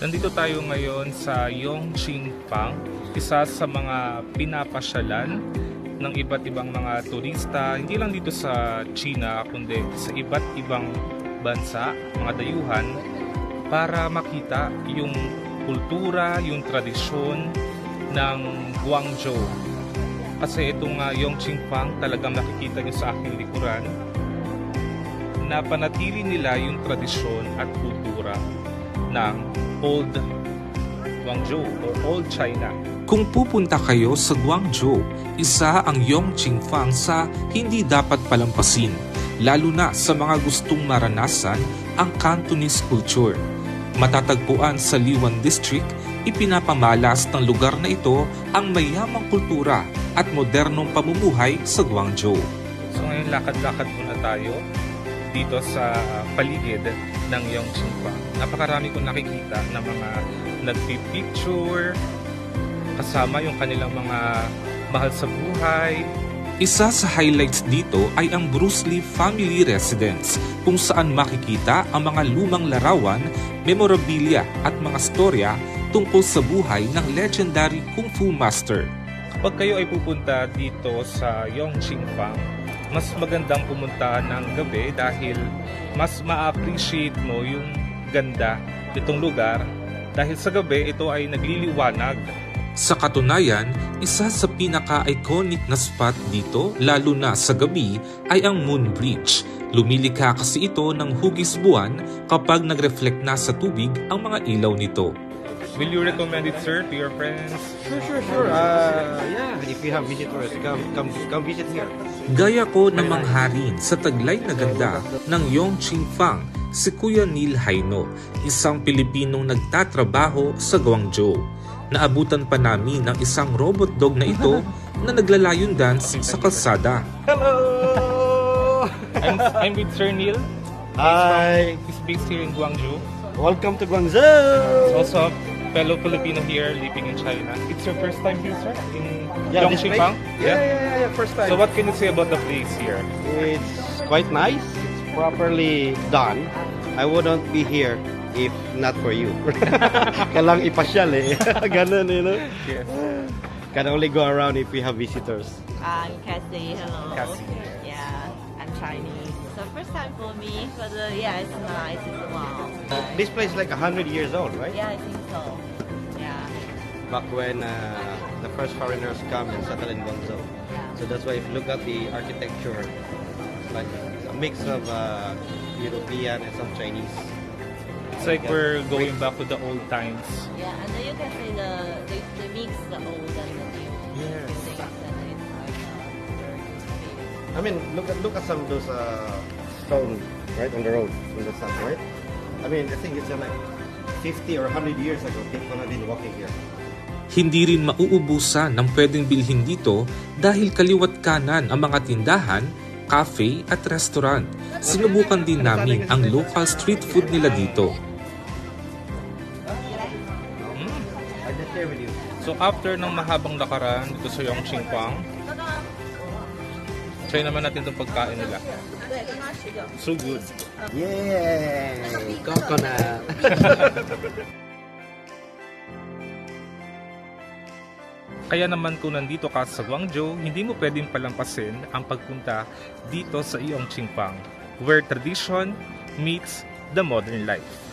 Nandito tayo ngayon sa Yongqingpang, isa sa mga pinapasyalan ng iba't ibang mga turista, hindi lang dito sa China, kundi sa iba't ibang bansa, mga dayuhan, para makita yung kultura, yung tradisyon ng Guangzhou. Kasi itong Yongqingpang, talagang nakikita nyo sa aking likuran, na panatili nila yung tradisyon at kultura ng Old Guangzhou o Old China. Kung pupunta kayo sa Guangzhou, isa ang Yongqingpang sa hindi dapat palampasin, lalo na sa mga gustong maranasan ang Cantonese culture. Matatagpuan sa Liwan District, ipinapamalas ng lugar na ito ang mayamang kultura at modernong pamumuhay sa Guangzhou. So ngayon lakad-lakad muna tayo dito sa paligid ng Yongqingpang. Napakarami kong nakikita na mga nagpipicture, kasama yung kanilang mga mahal sa buhay. Isa sa highlights dito ay ang Bruce Lee Family Residence, kung saan makikita ang mga lumang larawan, memorabilia at mga storya tungkol sa buhay ng legendary Kung Fu Master. Kapag kayo ay pupunta dito sa Yongqingpang, mas magandang pumunta ng gabi dahil mas ma-appreciate mo yung ganda nitong lugar dahil sa gabi ito ay nagliliwanag. Sa katunayan, isa sa pinaka-iconic na spot dito, lalo na sa gabi, ay ang Moon Bridge. Lumilikha kasi ito ng hugis buwan kapag nag-reflect na sa tubig ang mga ilaw nito. Will you recommend it, sir, to your friends? Sure. Yeah, if you have visitors, come visit here. Gaya ko na mangharin sa taglay na ganda ng Yongqingpang, si Kuya Neil Haino, isang Pilipinong nagtatrabaho sa Guangzhou. Naabutan pa namin ng isang robot dog na ito na naglalayon dance sa kalsada. Hello! I'm with Sir Neil. Hi! He's based here in Guangzhou. Welcome to Guangzhou! He's also a fellow Filipino here living in China. It's your first time here, sir? In This place? Yongqingpang? Yeah, first time. So what can you say about the place here? It's quite nice. It's properly done. I wouldn't be here if not for you. Kailang ipasyal eh. Ganun, you know? Yes. Can only go around if we have visitors. I'm Cassie. Hello. Cassie. Yeah, I'm Chinese. So first time for me, but yeah, it's nice. It's wow. This place is like 100 years old, right? Yeah, I think so. Yeah. Back when the first foreigners come and settle in Guangzhou. So that's why if you look at the architecture, it's like a mix of European and some Chinese. It's like we're going back to the old times. Yeah, and then you can see they mix the old and the new Yes. things, and it's like very good feeling. I mean, look at some of those stone right on the road on the side, right? I mean, I think it's like 50 or 100 years ago, people have been walking here. Hindi rin mauubusan ng pwedeng bilhin dito dahil kaliwat kanan ang mga tindahan, cafe at restaurant. Sinubukan din namin ang local street food nila dito. I just share with you. So after ng mahabang lakaran dito sa Yongqingpang, try naman natin itong pagkain nila. So good. Yay! Coconut! Kaya naman kung nandito ka sa Guangzhou, hindi mo pwedeng palampasin ang pagpunta dito sa Yongqingpang, where tradition meets the modern life.